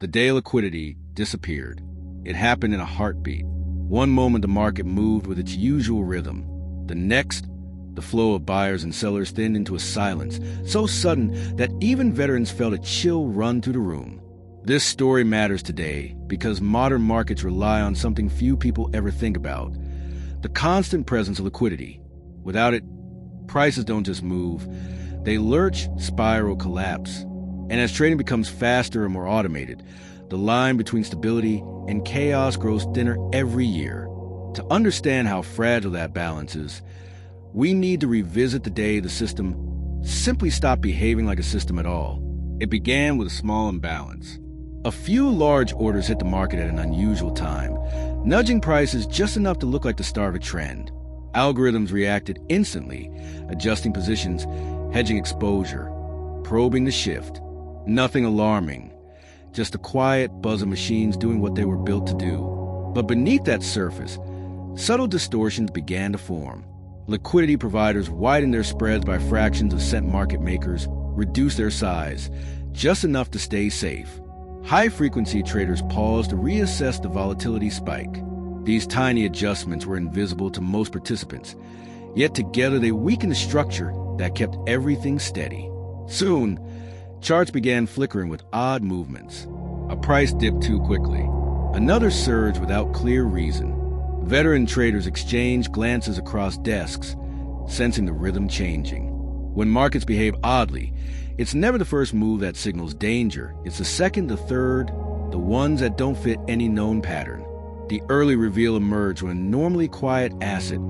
The day liquidity disappeared. It happened in a heartbeat. One moment the market moved with its usual rhythm. The next, the flow of buyers and sellers thinned into a silence so sudden that even veterans felt a chill run through the room. This story matters today because modern markets rely on something few people ever think about: the constant presence of liquidity. Without it, prices don't just move. They lurch, spiral, collapse. And as trading becomes faster and more automated, the line between stability and chaos grows thinner every year. To understand how fragile that balance is, we need to revisit the day the system simply stopped behaving like a system at all. It began with a small imbalance. A few large orders hit the market at an unusual time, nudging prices just enough to look like the start of a trend. Algorithms reacted instantly, adjusting positions, hedging exposure, probing the shift. Nothing alarming, just a quiet buzz of machines doing what they were built to do. But beneath that surface, subtle distortions began to form. Liquidity providers widened their spreads by fractions of cent, market makers reduced their size, just enough to stay safe. High-frequency traders paused to reassess the volatility spike. These tiny adjustments were invisible to most participants, yet together they weakened the structure that kept everything steady. Soon, charts began flickering with odd movements. A price dipped too quickly. Another surged without clear reason. Veteran traders exchanged glances across desks, sensing the rhythm changing. When markets behave oddly, it's never the first move that signals danger. It's the second, the third, the ones that don't fit any known pattern. The early reveal emerged when a normally quiet asset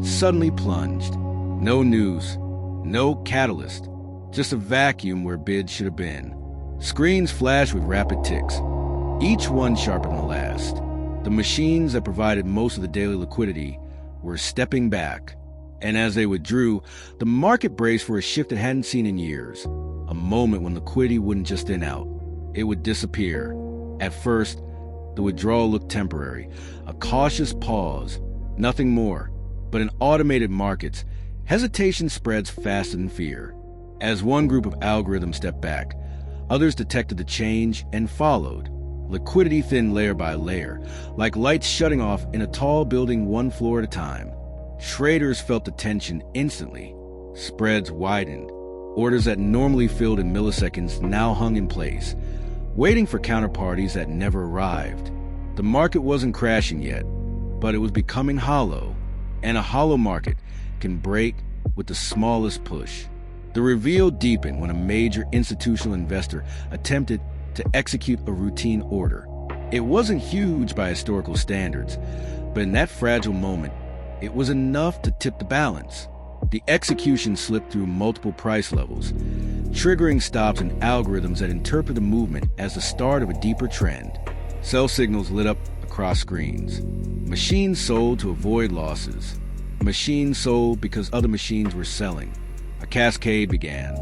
suddenly plunged. No news, no catalyst, just a vacuum where bids should have been. Screens flashed with rapid ticks, each one sharper than the last. The machines that provided most of the daily liquidity were stepping back, and as they withdrew, the market braced for a shift it hadn't seen in years. A moment when liquidity wouldn't just thin out, it would disappear. At first, the withdrawal looked temporary, a cautious pause, nothing more. But in automated markets, hesitation spreads faster than fear. As one group of algorithms stepped back, others detected the change and followed. Liquidity thinned layer by layer, like lights shutting off in a tall building one floor at a time. Traders felt the tension instantly. Spreads widened. Orders that normally filled in milliseconds now hung in place, waiting for counterparties that never arrived. The market wasn't crashing yet, but it was becoming hollow, and a hollow market can break with the smallest push. The reveal deepened when a major institutional investor attempted to execute a routine order. It wasn't huge by historical standards, but in that fragile moment, it was enough to tip the balance. The execution slipped through multiple price levels, triggering stops and algorithms that interpret the movement as the start of a deeper trend. Sell signals lit up across screens. Machines sold to avoid losses. Machines sold because other machines were selling. A cascade began.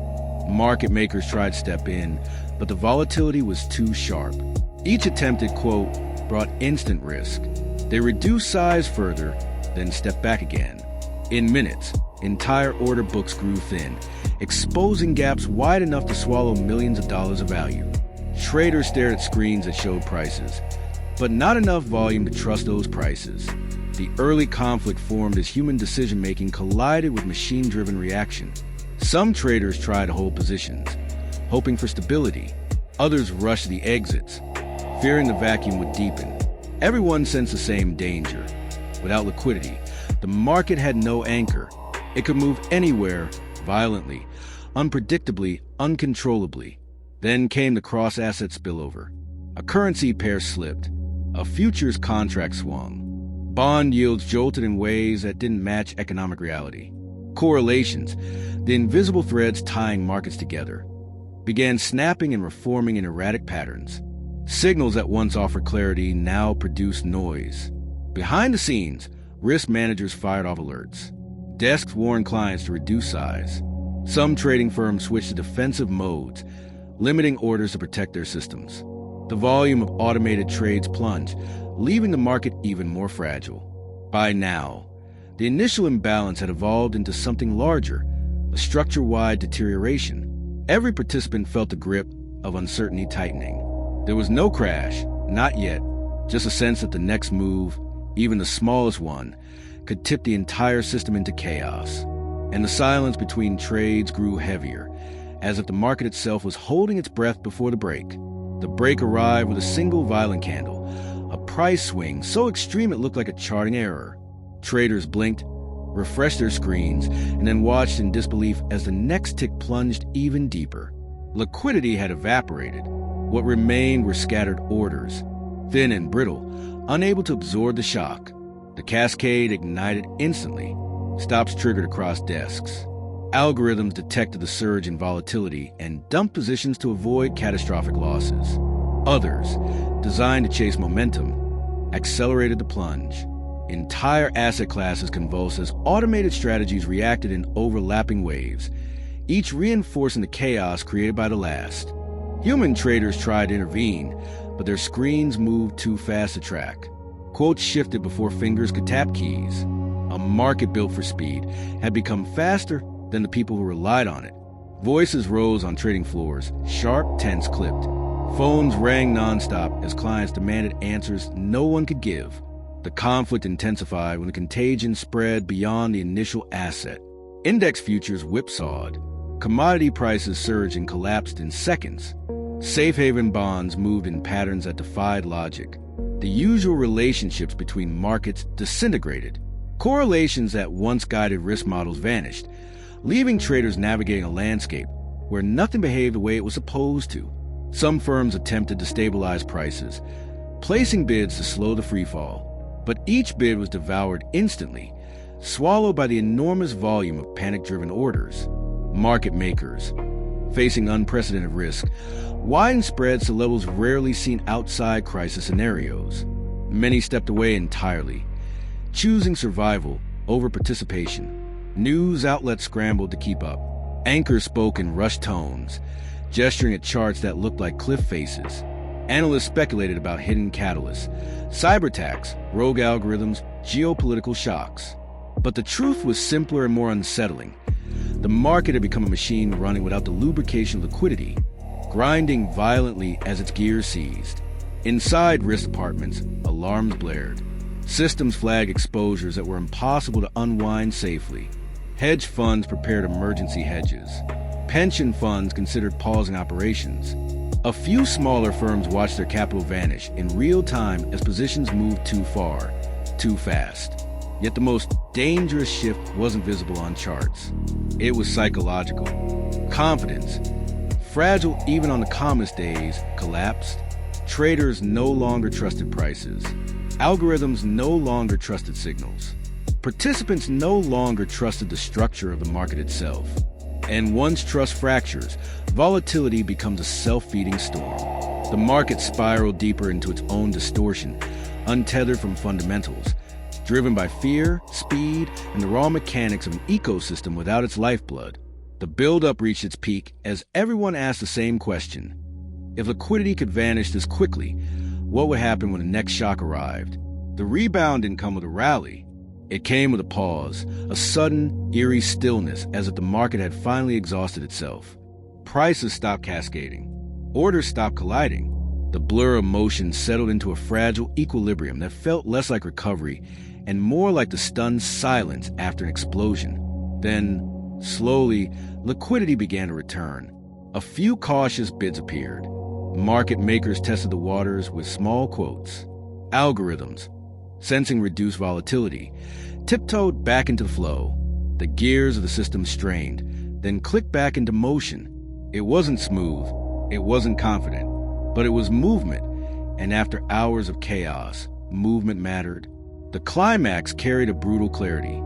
Market makers tried to step in, but the volatility was too sharp. Each attempted quote brought instant risk. They reduced size further, then stepped back again. In minutes, entire order books grew thin, exposing gaps wide enough to swallow millions of dollars of value. Traders stared at screens that showed prices, but not enough volume to trust those prices. The early conflict formed as human decision-making collided with machine-driven reaction. Some traders tried to hold positions, hoping for stability. Others rushed the exits, fearing the vacuum would deepen. Everyone sensed the same danger. Without liquidity, the market had no anchor. It could move anywhere, violently, unpredictably, uncontrollably. Then came the cross-asset spillover. A currency pair slipped. A futures contract swung. Bond yields jolted in ways that didn't match economic reality. Correlations, the invisible threads tying markets together, began snapping and reforming in erratic patterns. Signals that once offered clarity now produced noise. Behind the scenes, risk managers fired off alerts. Desks warned clients to reduce size. Some trading firms switched to defensive modes, limiting orders to protect their systems. The volume of automated trades plunged, leaving the market even more fragile. By now, the initial imbalance had evolved into something larger, a structure-wide deterioration. Every participant felt the grip of uncertainty tightening. There was no crash, not yet, just a sense that the next move, even the smallest one, could tip the entire system into chaos. And the silence between trades grew heavier, as if the market itself was holding its breath before the break. The break arrived with a single violent candle, a price swing so extreme it looked like a charting error. Traders blinked, refreshed their screens, and then watched in disbelief as the next tick plunged even deeper. Liquidity had evaporated. What remained were scattered orders, thin and brittle, unable to absorb the shock. The cascade ignited instantly, stops triggered across desks. Algorithms detected the surge in volatility and dumped positions to avoid catastrophic losses. Others, designed to chase momentum, accelerated the plunge. Entire asset classes convulsed as automated strategies reacted in overlapping waves, each reinforcing the chaos created by the last. Human traders tried to intervene, but their screens moved too fast to track. Quotes shifted before fingers could tap keys. A market built for speed had become faster than the people who relied on it. Voices rose on trading floors, sharp, tense clipped. Phones rang nonstop as clients demanded answers no one could give. The conflict intensified when the contagion spread beyond the initial asset. Index futures whipsawed. Commodity prices surged and collapsed in seconds. Safe haven bonds moved in patterns that defied logic. The usual relationships between markets disintegrated. Correlations that once guided risk models vanished, leaving traders navigating a landscape where nothing behaved the way it was supposed to. Some firms attempted to stabilize prices, placing bids to slow the freefall, but each bid was devoured instantly, swallowed by the enormous volume of panic-driven orders. Market makers, facing unprecedented risk, widened spreads to levels rarely seen outside crisis scenarios. Many stepped away entirely, choosing survival over participation. News outlets scrambled to keep up. Anchors spoke in rushed tones, gesturing at charts that looked like cliff faces. Analysts speculated about hidden catalysts, cyber attacks, rogue algorithms, geopolitical shocks. But the truth was simpler and more unsettling. The market had become a machine running without the lubrication of liquidity, grinding violently as its gears seized. Inside risk departments, alarms blared. Systems flagged exposures that were impossible to unwind safely. Hedge funds prepared emergency hedges. Pension funds considered pausing operations. A few smaller firms watched their capital vanish in real time as positions moved too far, too fast. Yet the most dangerous shift wasn't visible on charts. It was psychological. Confidence, fragile even on the calmest days, collapsed. Traders no longer trusted prices. Algorithms no longer trusted signals. Participants no longer trusted the structure of the market itself. And once trust fractures, volatility becomes a self-feeding storm. The market spiraled deeper into its own distortion, untethered from fundamentals, driven by fear, speed, and the raw mechanics of an ecosystem without its lifeblood. The buildup reached its peak as everyone asked the same question. If liquidity could vanish this quickly, what would happen when the next shock arrived? The rebound didn't come with a rally. It came with a pause, a sudden, eerie stillness as if the market had finally exhausted itself. Prices stopped cascading. Orders stopped colliding. The blur of motion settled into a fragile equilibrium that felt less like recovery and more like the stunned silence after an explosion. Then, slowly, liquidity began to return. A few cautious bids appeared. Market makers tested the waters with small quotes. Algorithms, sensing reduced volatility, tiptoed back into the flow. The gears of the system strained, then clicked back into motion. It wasn't smooth, it wasn't confident, but it was movement, and after hours of chaos, movement mattered. The climax carried a brutal clarity.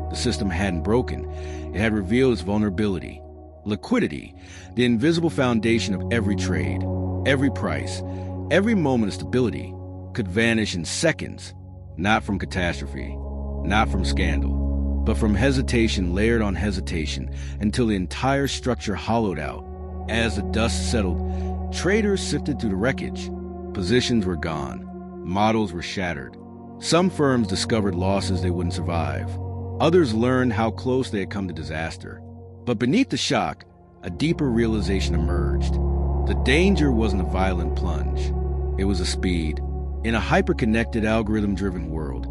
The system hadn't broken, it had revealed its vulnerability. Liquidity, the invisible foundation of every trade, every price, every moment of stability, could vanish in seconds, not from catastrophe, not from scandal, but from hesitation layered on hesitation until the entire structure hollowed out. As the dust settled, traders sifted through the wreckage. Positions were gone. Models were shattered. Some firms discovered losses they wouldn't survive. Others learned how close they had come to disaster. But beneath the shock, a deeper realization emerged. The danger wasn't a violent plunge. It was a speed. In a hyper-connected, algorithm-driven world,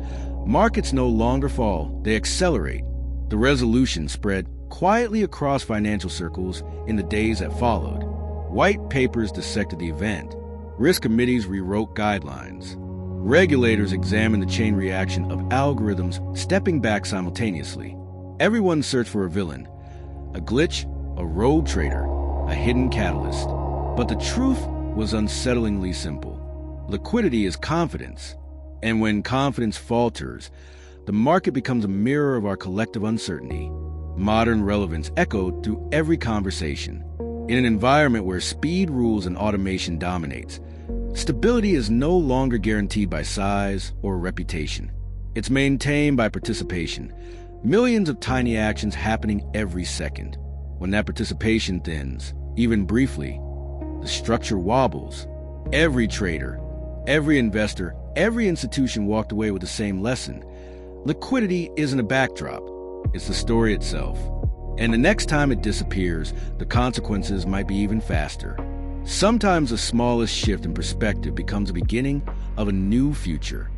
markets no longer fall, they accelerate. The resolution spread quietly across financial circles in the days that followed. White papers dissected the event. Risk committees rewrote guidelines. Regulators examined the chain reaction of algorithms stepping back simultaneously. Everyone searched for a villain, a glitch, a rogue trader, a hidden catalyst. But the truth was unsettlingly simple. Liquidity is confidence, and when confidence falters, the market becomes a mirror of our collective uncertainty. Modern relevance echoed through every conversation. In an environment where speed rules and automation dominates, stability is no longer guaranteed by size or reputation. It's maintained by participation, millions of tiny actions happening every second. When that participation thins, even briefly, the structure wobbles. Every trader, every investor, every institution walked away with the same lesson. Liquidity isn't a backdrop, it's the story itself. And the next time it disappears, the consequences might be even faster. Sometimes the smallest shift in perspective becomes the beginning of a new future.